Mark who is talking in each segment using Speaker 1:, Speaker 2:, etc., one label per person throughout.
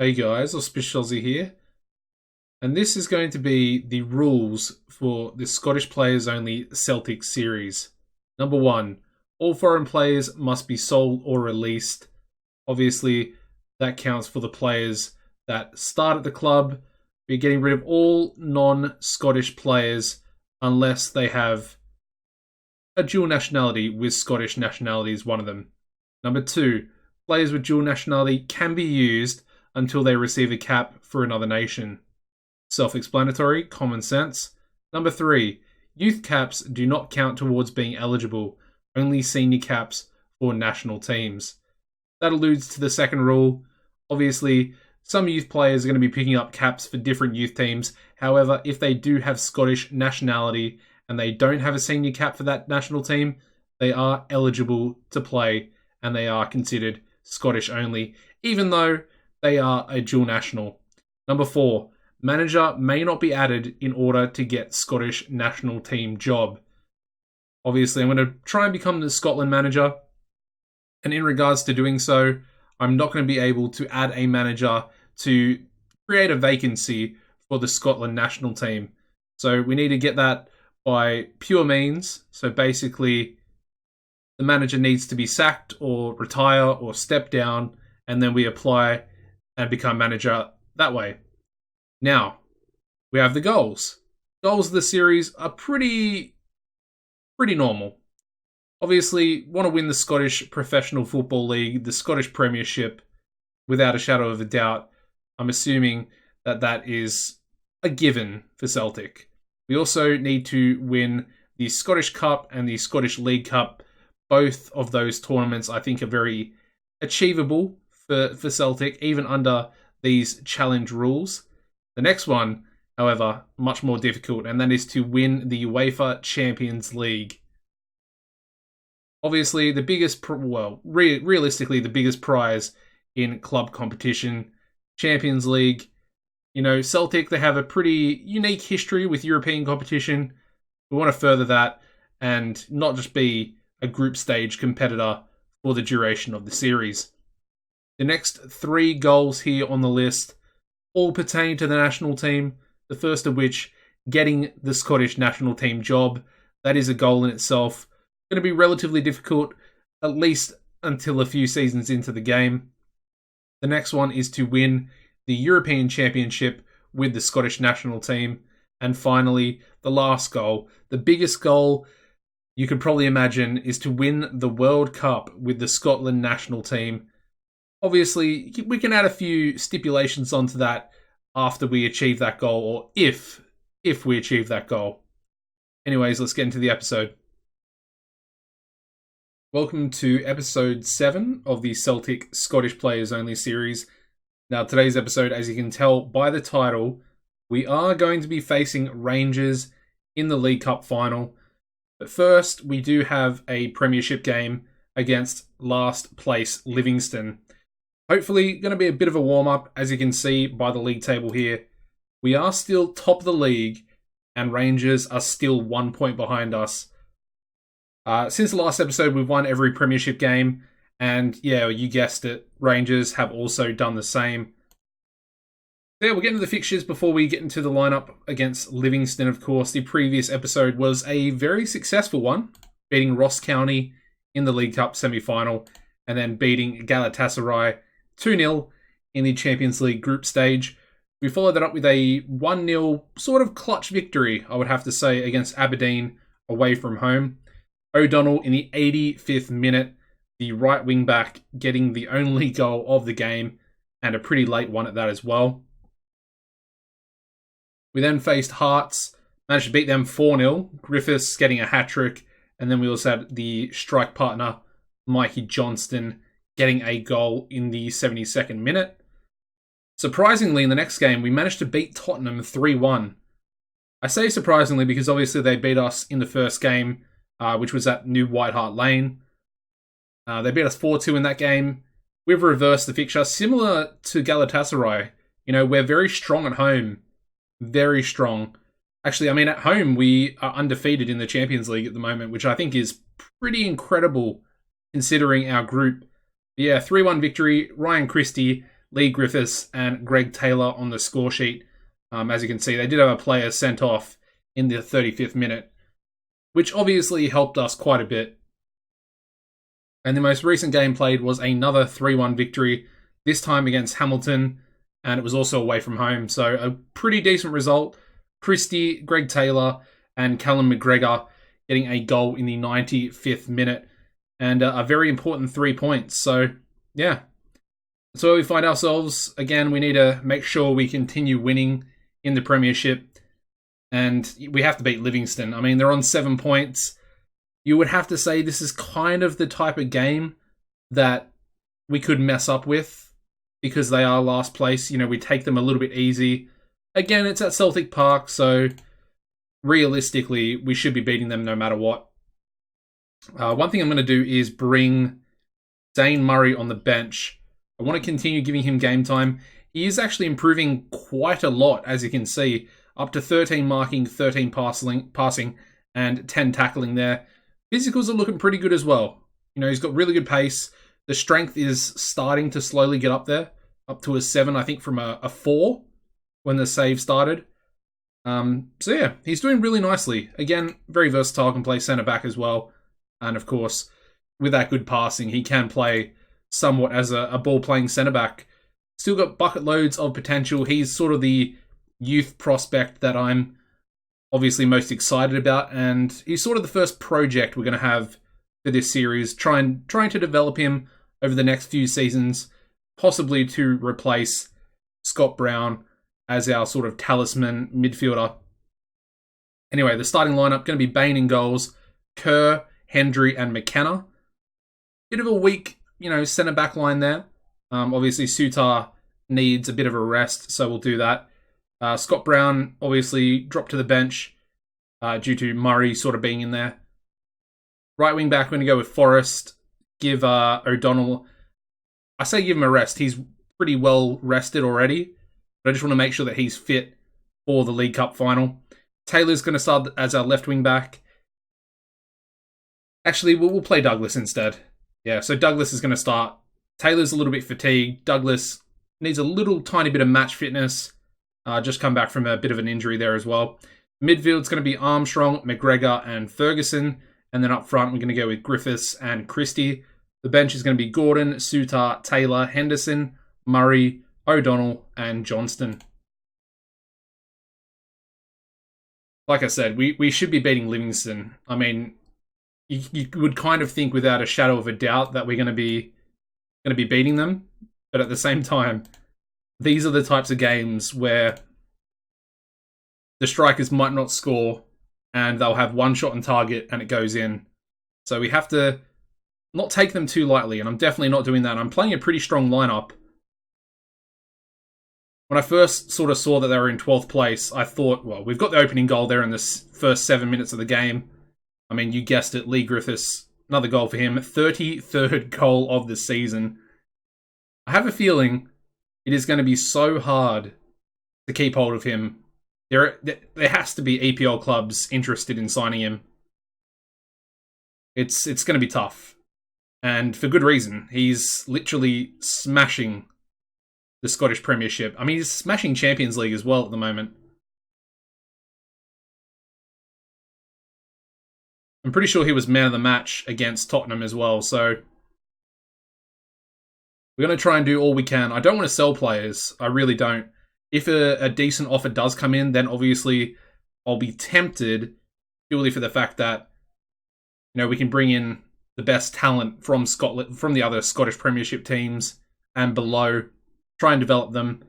Speaker 1: Hey guys, Auspicious Aussie here, and this is going to be the rules for the Scottish Players Only Celtic series. Number one, all foreign players must be sold or released. Obviously, that counts for the players that start at the club. We're getting rid of all non-Scottish players unless they have a dual nationality with Scottish nationality as one of them. Number two, players with dual nationality can be used until they receive a cap for another nation. Self-explanatory, common sense. Number three, youth caps do not count towards being eligible, only senior caps for national teams. That alludes to the second rule. Obviously, some youth players are going to be picking up caps for different youth teams. However, if they do have Scottish nationality and they don't have a senior cap for that national team, they are eligible to play and they are considered Scottish only, even though they are a dual national. Number four, manager may not be added in order to get Scottish national team job. Obviously, I'm going to try and become the Scotland manager. And in regards to doing so, I'm not going to be able to add a manager to create a vacancy for the Scotland national team. So we need to get that by pure means. So basically, the manager needs to be sacked or retire or step down, and then we apply and become manager that way. Now, we have the goals. Goals of the series are pretty normal. Obviously, want to win the Scottish Professional Football League, the Scottish Premiership, without a shadow of a doubt. I'm assuming that is a given for Celtic. We also need to win the Scottish Cup and the Scottish League Cup. Both of those tournaments, I think, are very achievable for Celtic, even under these challenge rules. The next one, however, much more difficult, and that is to win the UEFA Champions League. Obviously, the biggest, realistically, the biggest prize in club competition, Champions League. You know, Celtic, they have a pretty unique history with European competition. We want to further that and not just be a group stage competitor for the duration of the series. The next three goals here on the list all pertain to the national team. The first of which, getting the Scottish national team job. That is a goal in itself. Going to be relatively difficult, at least until a few seasons into the game. The next one is to win the European Championship with the Scottish national team. And finally, the last goal, the biggest goal you could probably imagine, is to win the World Cup with the Scotland national team. Obviously, we can add a few stipulations onto that after we achieve that goal, or if we achieve that goal. Anyways, let's get into the episode. Welcome to episode 7 of the Celtic Scottish Players Only series. Now, today's episode, as you can tell by the title, we are going to be facing Rangers in the League Cup final. But first, we do have a Premiership game against last place Livingston. Hopefully, going to be a bit of a warm-up, as you can see by the league table here. We are still top of the league, and Rangers are still 1 point behind us. Since the last episode, we've won every Premiership game, and yeah, you guessed it, Rangers have also done the same. So yeah, we'll get into the fixtures before we get into the lineup against Livingston, of course. The previous episode was a very successful one, beating Ross County in the League Cup semi-final, and then beating Galatasaray 2-0 in the Champions League group stage. We followed that up with a 1-0 sort of clutch victory, I would have to say, against Aberdeen away from home. O'Donnell in the 85th minute, the right wing back getting the only goal of the game, and a pretty late one at that as well. We then faced Hearts, managed to beat them 4-0, Griffiths getting a hat-trick, and then we also had the strike partner, Mikey Johnston, getting a goal in the 72nd minute. Surprisingly, in the next game, we managed to beat Tottenham 3-1. I say surprisingly because obviously they beat us in the first game, which was at New White Hart Lane. They beat us 4-2 in that game. We've reversed the fixture, similar to Galatasaray. You know, we're very strong at home. Very strong. Actually, I mean, at home, we are undefeated in the Champions League at the moment, which I think is pretty incredible considering our group. Yeah, 3-1 victory. Ryan Christie Lee Griffiths and Greg Taylor on the score sheet. As you can see, they did have a player sent off in the 35th minute, which obviously helped us quite a bit. And the most recent game played was another 3-1 victory, this time against Hamilton, and it was also away from home. So a pretty decent result. Christie, Greg Taylor, and Callum McGregor getting a goal in the 95th minute, and a very important 3 points. So, yeah. So where we find ourselves, again, we need to make sure we continue winning in the Premiership, and we have to beat Livingston. I mean, they're on 7 points. You would have to say this is kind of the type of game that we could mess up with because they are last place. You know, we take them a little bit easy. Again, it's at Celtic Park, so realistically, we should be beating them no matter what. One thing I'm going to do is bring Dane Murray on the bench. I want to continue giving him game time. He is actually improving quite a lot, as you can see. Up to 13 marking, 13 passing, and 10 tackling there. Physicals are looking pretty good as well. You know, he's got really good pace. The strength is starting to slowly get up there. Up to a 7, I think, from a 4 when the save started. So yeah, he's doing really nicely. Again, very versatile, can play centre-back as well. And of course, with that good passing, he can play somewhat as a ball-playing centre-back. Still got bucket loads of potential. He's sort of the youth prospect that I'm obviously most excited about, and he's sort of the first project we're going to have for this series, trying to develop him over the next few seasons, possibly to replace Scott Brown as our sort of talisman midfielder. Anyway, the starting lineup going to be Bain in goals, Kerr, Hendry, and McKenna. Bit of a weak, centre-back line there. Obviously, Sutar needs a bit of a rest, so we'll do that. Scott Brown obviously dropped to the bench due to Murray sort of being in there. Right wing back, we're going to go with Forrest. Give O'Donnell... I say give him a rest. He's pretty well rested already, but I just want to make sure that he's fit for the League Cup final. Taylor's going to start as our left wing back. Actually, we'll play Douglas instead. Yeah, so Douglas is going to start. Taylor's a little bit fatigued. Douglas needs a little tiny bit of match fitness. Just come back from a bit of an injury there as well. Midfield's going to be Armstrong, McGregor, and Ferguson. And then up front, we're going to go with Griffiths and Christie. The bench is going to be Gordon, Sutar, Taylor, Henderson, Murray, O'Donnell, and Johnston. Like I said, we should be beating Livingston. I mean, you would kind of think without a shadow of a doubt that we're going to be beating them. But at the same time, these are the types of games where the strikers might not score and they'll have one shot on target and it goes in. So we have to not take them too lightly, and I'm definitely not doing that. I'm playing a pretty strong lineup. When I first sort of saw that they were in 12th place, I thought, well, we've got the opening goal there in the first 7 minutes of the game. I mean, you guessed it, Lee Griffiths, another goal for him, 33rd goal of the season. I have a feeling it is going to be so hard to keep hold of him. There has to be EPL clubs interested in signing him. It's going to be tough. And for good reason. He's literally smashing the Scottish Premiership. I mean, he's smashing Champions League as well at the moment. I'm pretty sure he was man of the match against Tottenham as well, so we're going to try and do all we can. I don't want to sell players. I really don't. If a decent offer does come in, then obviously I'll be tempted purely for the fact that, we can bring in the best talent from Scotland, from the other Scottish Premiership teams and below, try and develop them.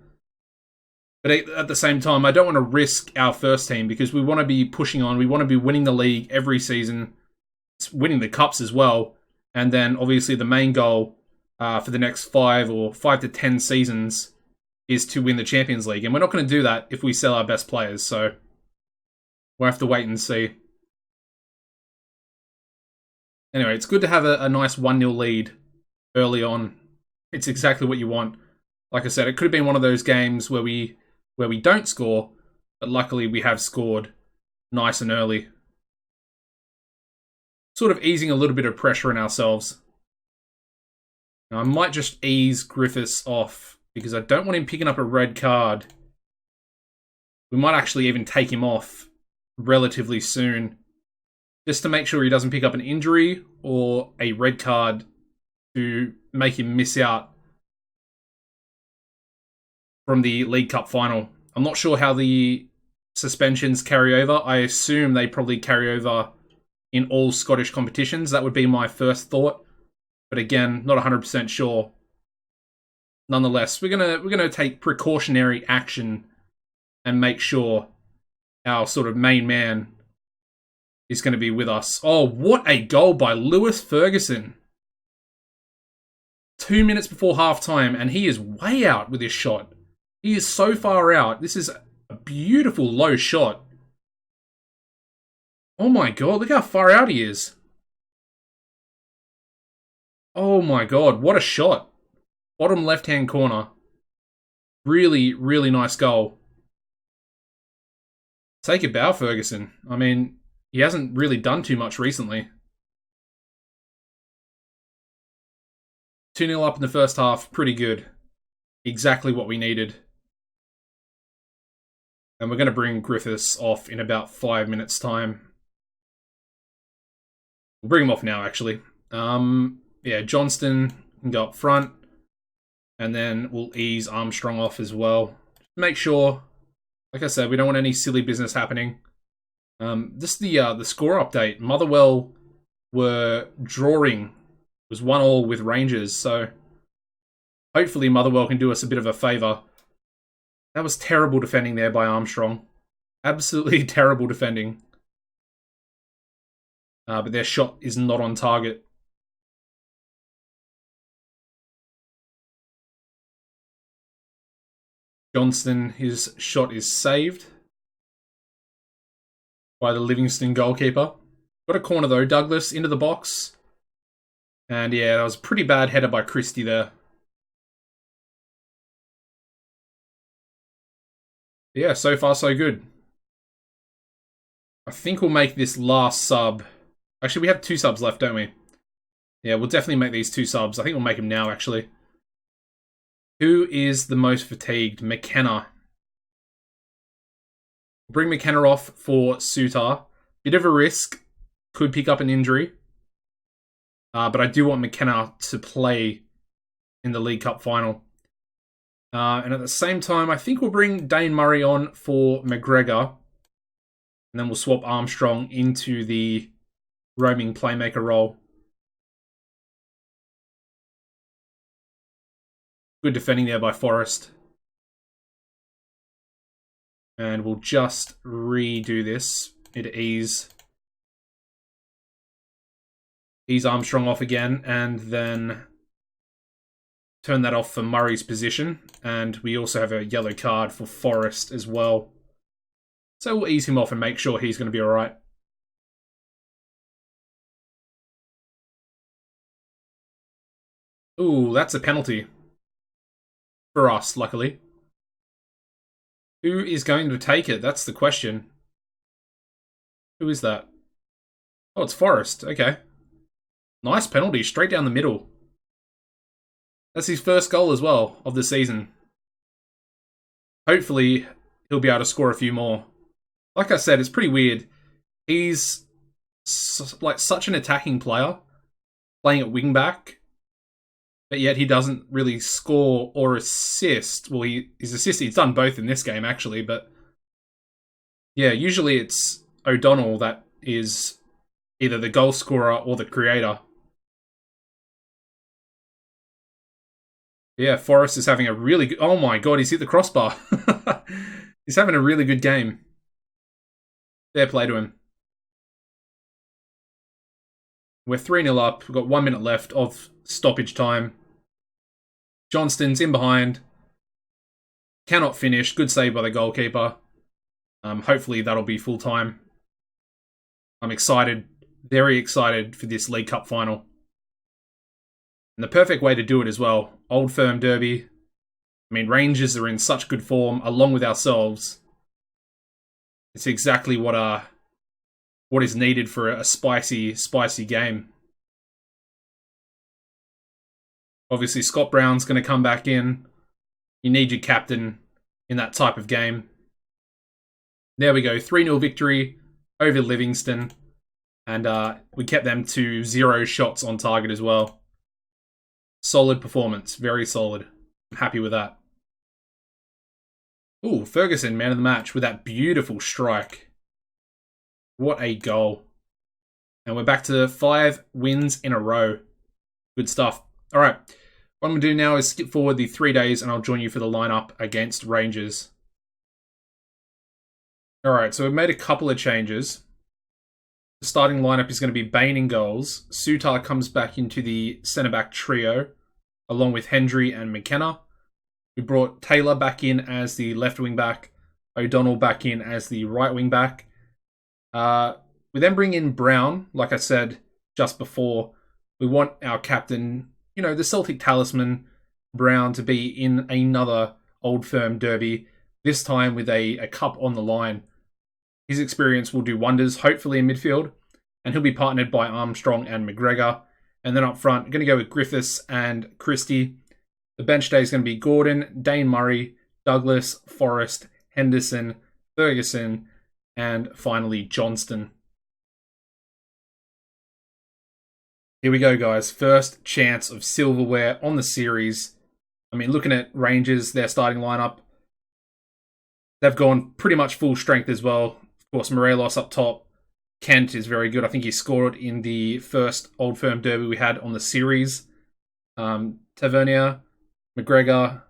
Speaker 1: But at the same time, I don't want to risk our first team because we want to be pushing on. We want to be winning the league every season, winning the cups as well. And then obviously the main goal for the next 5 to 10 seasons is to win the Champions League. And we're not going to do that if we sell our best players. So we'll have to wait and see. Anyway, it's good to have a nice 1-0 lead early on. It's exactly what you want. Like I said, it could have been one of those games where we don't score, but luckily we have scored nice and early. Sort of easing a little bit of pressure on ourselves. Now, I might just ease Griffiths off because I don't want him picking up a red card. We might actually even take him off relatively soon, just to make sure he doesn't pick up an injury or a red card to make him miss out from the League Cup final. I'm not sure how the suspensions carry over. I assume they probably carry over in all Scottish competitions. That would be my first thought. But again, not 100% sure. Nonetheless, we're gonna take precautionary action and make sure our sort of main man is going to be with us. Oh, what a goal by Lewis Ferguson. 2 minutes before halftime, and he is way out with his shot. He is so far out. This is a beautiful low shot. Oh my god, look how far out he is. Oh my god, what a shot. Bottom left-hand corner. Really, really nice goal. Take a bow, Ferguson. I mean, he hasn't really done too much recently. 2-0 up in the first half, pretty good. Exactly what we needed. And we're going to bring Griffiths off in about 5 minutes' time. We'll bring him off now, actually. Yeah, Johnston can go up front. And then we'll ease Armstrong off as well. Make sure, like I said, we don't want any silly business happening. This is the score update. Motherwell were drawing. It was 1-1 with Rangers, so hopefully Motherwell can do us a bit of a favour. That was terrible defending there by Armstrong. Absolutely terrible defending. But their shot is not on target. Johnston, his shot is saved by the Livingston goalkeeper. Got a corner though. Douglas into the box. And yeah, that was a pretty bad header by Christie there. Yeah, so far so good. I think we'll make this last sub. Actually, we have 2 subs left, don't we? Yeah, we'll definitely make these 2 subs. I think we'll make them now, actually. Who is the most fatigued? McKenna. Bring McKenna off for Sutar. Bit of a risk. Could pick up an injury. But I do want McKenna to play in the League Cup final. And at the same time, I think we'll bring Dane Murray on for McGregor. And then we'll swap Armstrong into the roaming playmaker role. Good defending there by Forrest. And we'll just redo this at ease. Ease Armstrong off again, and then turn that off for Murray's position. And we also have a yellow card for Forrest as well. So we'll ease him off and make sure he's going to be alright. Ooh, that's a penalty. For us, luckily. Who is going to take it? That's the question. Who is that? Oh, it's Forrest. Okay. Nice penalty, straight down the middle. That's his first goal as well of the season. Hopefully, he'll be able to score a few more. Like I said, it's pretty weird. He's like such an attacking player, playing at wing back, but yet he doesn't really score or assist. Well, he's done both in this game, actually, but yeah, usually it's O'Donnell that is either the goal scorer or the creator. Yeah, Forrest is having a really good... Oh my god, he's hit the crossbar. He's having a really good game. Fair play to him. We're 3-0 up. We've got 1 minute left of stoppage time. Johnston's in behind. Cannot finish. Good save by the goalkeeper. Hopefully that'll be full time. I'm excited. Very excited for this League Cup final. And the perfect way to do it as well. Old Firm Derby. I mean, Rangers are in such good form, along with ourselves. It's exactly what is needed for a spicy, spicy game. Obviously, Scott Brown's going to come back in. You need your captain in that type of game. There we go, 3-0 victory over Livingston. And we kept them to 0 shots on target as well. Solid performance, very solid. I'm happy with that. Ooh, Ferguson, man of the match, with that beautiful strike. What a goal. And we're back to 5 wins in a row. Good stuff. All right, what I'm going to do now is skip forward the 3 days and I'll join you for the lineup against Rangers. All right, so we've made a couple of changes. The starting lineup is going to be Bain in goals. Sutar comes back into the centre-back trio, along with Hendry and McKenna. We brought Taylor back in as the left wing-back, O'Donnell back in as the right wing-back. We then bring in Brown, like I said just before. We want our captain, the Celtic talisman, Brown, to be in another Old Firm derby, this time with a cup on the line. His experience will do wonders, hopefully in midfield, and he'll be partnered by Armstrong and McGregor. And then up front, going to go with Griffiths and Christie. The bench day is going to be Gordon, Dane Murray, Douglas, Forrest, Henderson, Ferguson, and finally Johnston. Here we go, guys. First chance of silverware on the series. I mean, looking at Rangers, their starting lineup, they've gone pretty much full strength as well. Of course, Morelos up top. Kent is very good. I think he scored in the first Old Firm derby we had on the series. Tavernier, McGregor,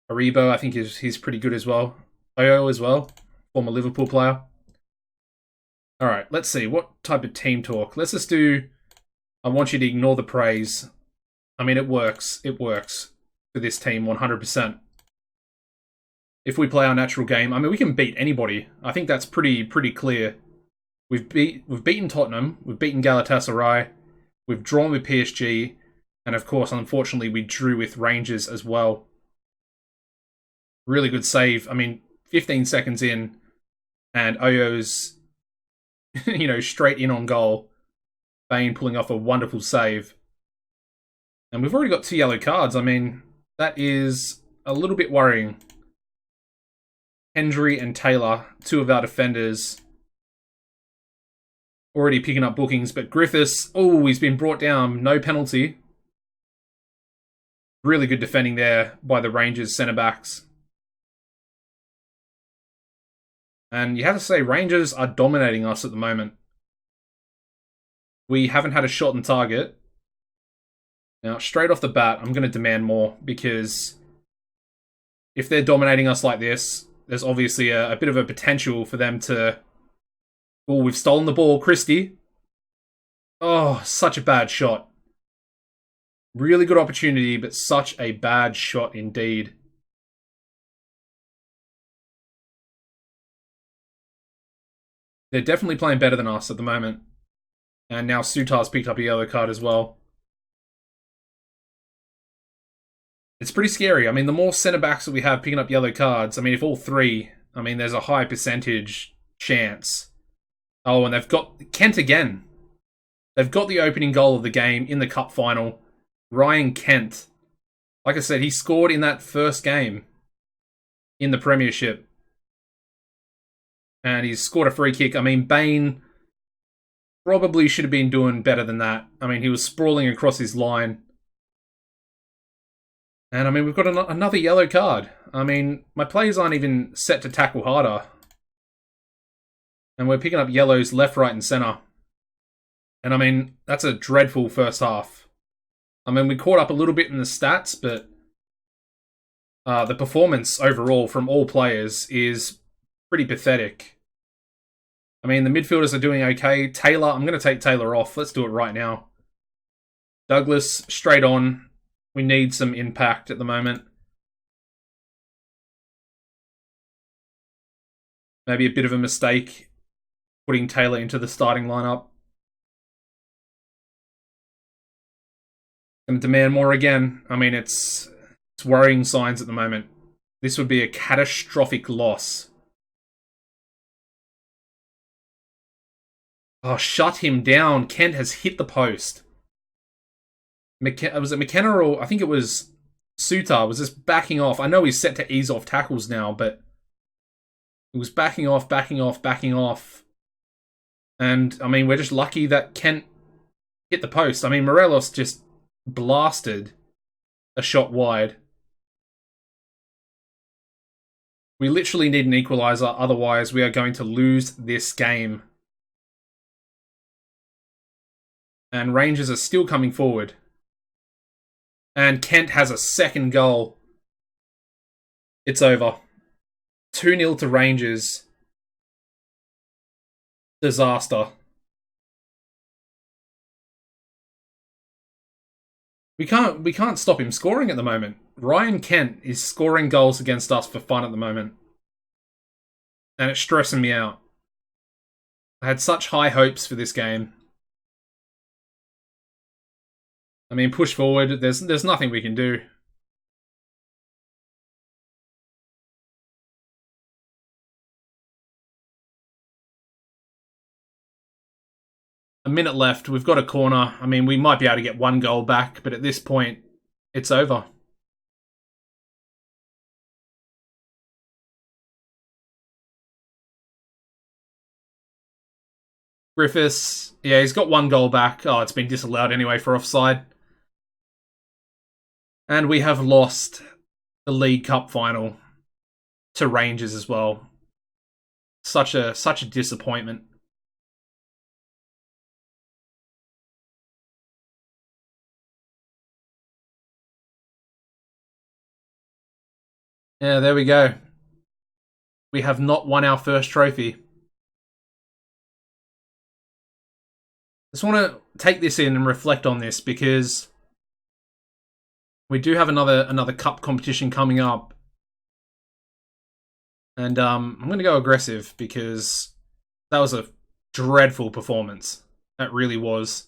Speaker 1: Aribo, I think he's pretty good as well. Oyo as well, former Liverpool player. All right, let's see. What type of team talk? Let's just do... I want you to ignore the praise. I mean, it works. It works for this team 100%. If we play our natural game, I mean, we can beat anybody. I think that's pretty clear. We've beaten Tottenham. We've beaten Galatasaray. We've drawn with PSG. And of course, unfortunately, we drew with Rangers as well. Really good save. I mean, 15 seconds in, and Oyo's, straight in on goal. Bain pulling off a wonderful save. And we've already got 2 yellow cards. I mean, that is a little bit worrying. Hendry and Taylor, 2 of our defenders, already picking up bookings. But Griffiths, he's been brought down. No penalty. Really good defending there by the Rangers centre-backs. And you have to say, Rangers are dominating us at the moment. We haven't had a shot on target. Now, straight off the bat, I'm going to demand more, because if they're dominating us like this, there's obviously a bit of a potential for them to... Oh, we've stolen the ball, Christie. Oh, such a bad shot. Really good opportunity, but such a bad shot indeed. They're definitely playing better than us at the moment. And now Sutar's picked up a yellow card as well. It's pretty scary. I mean, the more centre-backs that we have picking up yellow cards, I mean, if all 3, I mean, there's a high percentage chance. Oh, and they've got Kent again. They've got the opening goal of the game in the cup final. Ryan Kent. Like I said, he scored in that first game in the Premiership. And he's scored a free kick. I mean, Bain probably should have been doing better than that. I mean, he was sprawling across his line. And, I mean, we've got another yellow card. I mean, my players aren't even set to tackle harder. And we're picking up yellows left, right, and centre. And, I mean, that's a dreadful first half. I mean, we caught up a little bit in the stats, but the performance overall from all players is pretty pathetic. I mean, the midfielders are doing okay. Taylor, I'm going to take Taylor off. Let's do it right now. Douglas, straight on. We need some impact at the moment. Maybe a bit of a mistake putting Taylor into the starting lineup. Going to demand more again. I mean, it's worrying signs at the moment. This would be a catastrophic loss. Oh, shut him down. Kent has hit the post. Was it McKenna or... I think it was Suter was just backing off. I know he's set to ease off tackles now, but he was backing off. And, I mean, we're just lucky that Kent hit the post. I mean, Morelos just blasted a shot wide. We literally need an equaliser, otherwise we are going to lose this game. And Rangers are still coming forward. And Kent has a second goal. It's over. 2-0 to Rangers. Disaster. We can't stop him scoring at the moment. Ryan Kent is scoring goals against us for fun at the moment. And it's stressing me out. I had such high hopes for this game. I mean, push forward. There's nothing we can do. A minute left. We've got a corner. I mean, we might be able to get one goal back, but at this point, it's over. Griffiths, yeah, he's got one goal back. Oh, it's been disallowed anyway for offside. And we have lost the League Cup final to Rangers as well. Such a disappointment. Yeah, there we go. We have not won our first trophy. I just want to take this in and reflect on this because we do have another cup competition coming up. And I'm going to go aggressive because that was a dreadful performance. That really was.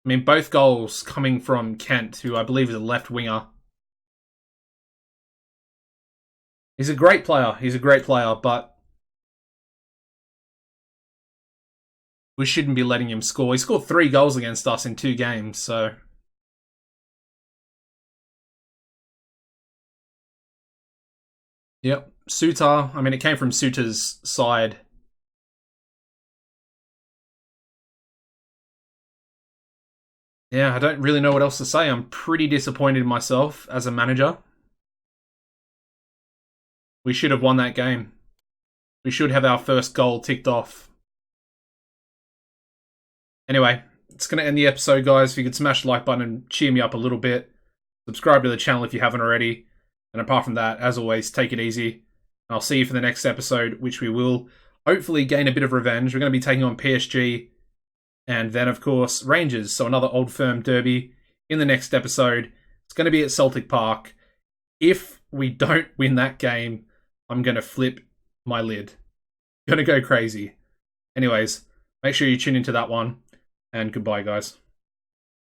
Speaker 1: I mean, both goals coming from Kent, who I believe is a left winger. He's a great player. But we shouldn't be letting him score. He scored 3 goals against us in 2 games, so... Yep, Suter. I mean, it came from Suter's side. Yeah, I don't really know what else to say. I'm pretty disappointed in myself as a manager. We should have won that game. We should have our first goal ticked off. Anyway, it's going to end the episode, guys. If you could smash the like button and cheer me up a little bit. Subscribe to the channel if you haven't already. And apart from that, as always, take it easy. I'll see you for the next episode, which we will hopefully gain a bit of revenge. We're going to be taking on PSG. And then, of course, Rangers. So another Old Firm derby in the next episode. It's going to be at Celtic Park. If we don't win that game, I'm going to flip my lid. Going to go crazy. Anyways, make sure you tune into that one. And goodbye, guys.